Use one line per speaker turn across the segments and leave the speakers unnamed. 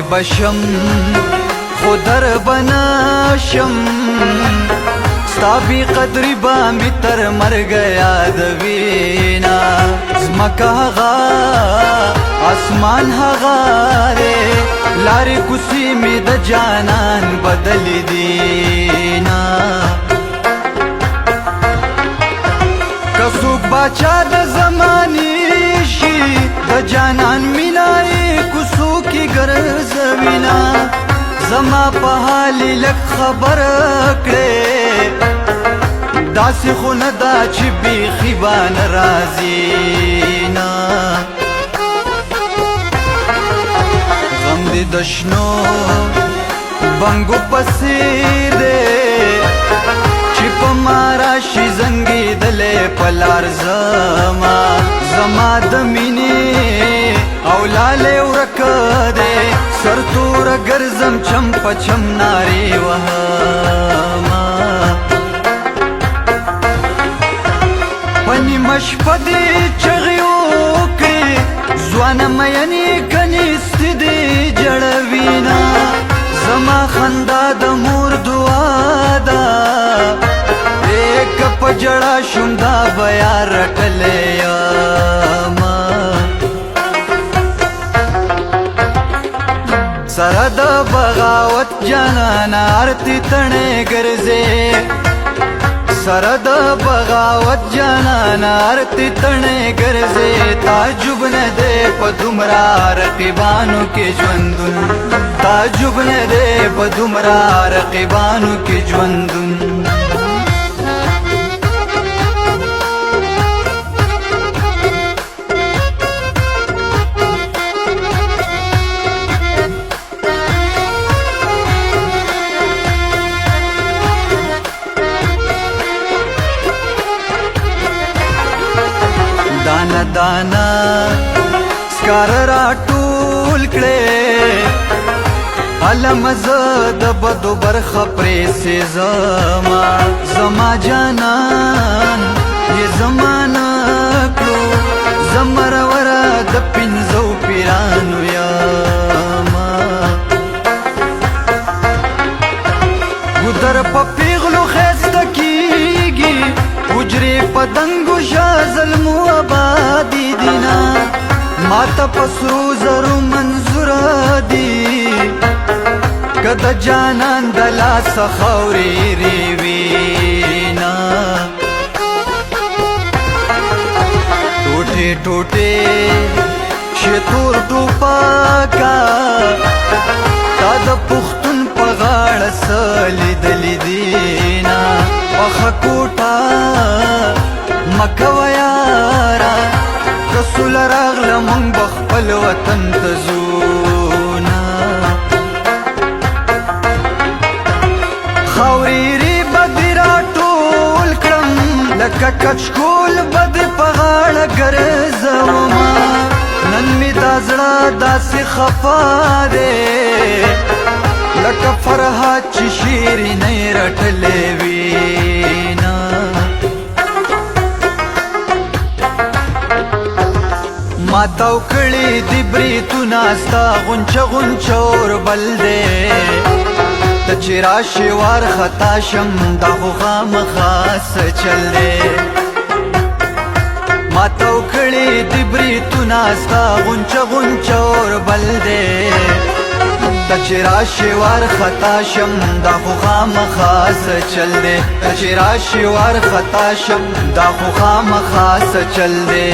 بشم خودر بناشم ستا بی قدری با می تر مرگ یادوینا زمکا هغا اسمان هغا رے لاری کسی می د جانان بدلی دینا کسوک باچا د زمانی شي د جانان مینای کوسو کی ګرځوینا زما په حال لک خبر کړې داسې خو نه دا چې بیخي به نه راځي نه غم دې د شنو بنګو پسې دی چې په ما راشي زنګېدلی په لار زما د مینې او لالی ورکه دی سرتوره ګرځم چم په چم نارې وهمه په نیمه شپه دې چغې وکړې ځوانه مینې کنیستې دې جړوینه زما خندا د مور دعا ده که په جړا شوم دا بیا رټلی یمه سره د بغاوت جانانه ارتې تڼې ګرځې سره د بغاوت جانانه ارتې تڼې ګرځې تعجب نه دی په دومره رقیبانو کې ژوندون تعجب نه دی په دومره رقیبانو کې ژوندون دانا دانا سکار را ټول کړې علم زه د بدو برخه پرې سې زما جانان یې زمانه کړو زمروره د پنځو پیرانو یما ګودر په پیغلو ښایسته کېږي حجرې په دنګو ظلمو آبادی دینا ما ته په سرو زرو منظوره دي که د جانان د لاسه خاورې ریوینا ټوټې ټوټې شتور ټوپاکه تا د پښتون په غاړه څه لیدلي دینا پخه کوټه مکوه یاره که سوله راغله مونږ به خپل وطن ته ځو نه خاورېرې به دې راټول کړم لکه کچکول به دې په غاړه ګرځومه نن مې دا زړه داسې خفا دی لکه فرهاد چې شیرینۍ رټلې وینا ما تاو کړي دی بریتونه ستا غونچه غونچه اور بل دی ته چې راشې وارخطا شم دا خو خامخا څه چل دی ما تاو کړي دی بریتونه ستا غونچه غونچه اور بل دی ته چې راشې وارخطا شم دا خو خامخا څه چل دی ته چې راشې وارخطا شم دا خو خامخا څه چل دی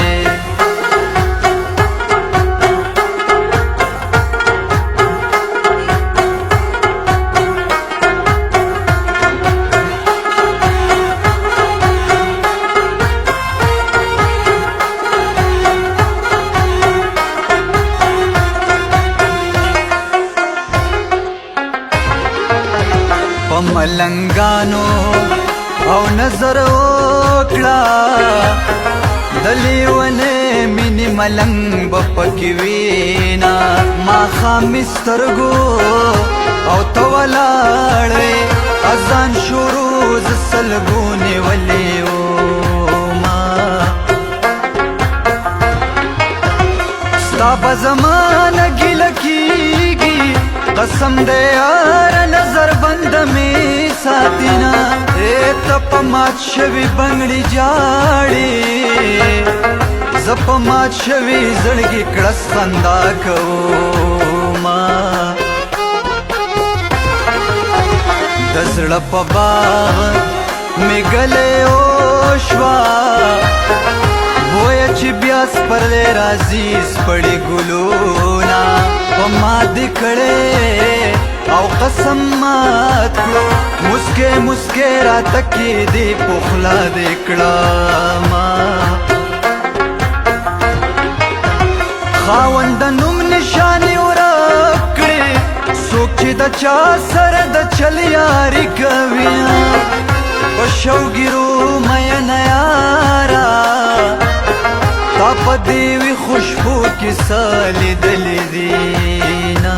په ملنګانو او نظر وکړه د لیونې مینې ملنګ به پکې وینا ماښامې سترګو او ته ولاړې اذان شروع زه سلګو نیولې وما ستا په زمانه ګیله کېږي قسم دے یار نظر بند می ساتینا ته په مات شوي بنګړي جاړي زه په مات شوي زړګي کړس خندا کوما د زړه په باغ مې ګلې اوشوا وایه چې بیا سپرلی راځي سپړې ګلونه په ما دې کړې او قسم مات کړو مسکې مسکې راته کېدې په خوله دې کړمه خاوند د نوم نشانې ورک کړې څوک چې د چا سره د چل یاري کوي په شوګیرو مینه یاره تا په دې وي خوشبو کې څه لیدلې دي نه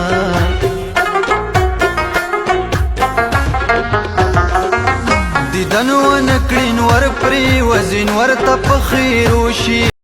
دیدن ونه کړي نور پرېوځي نور ته په خیر وشي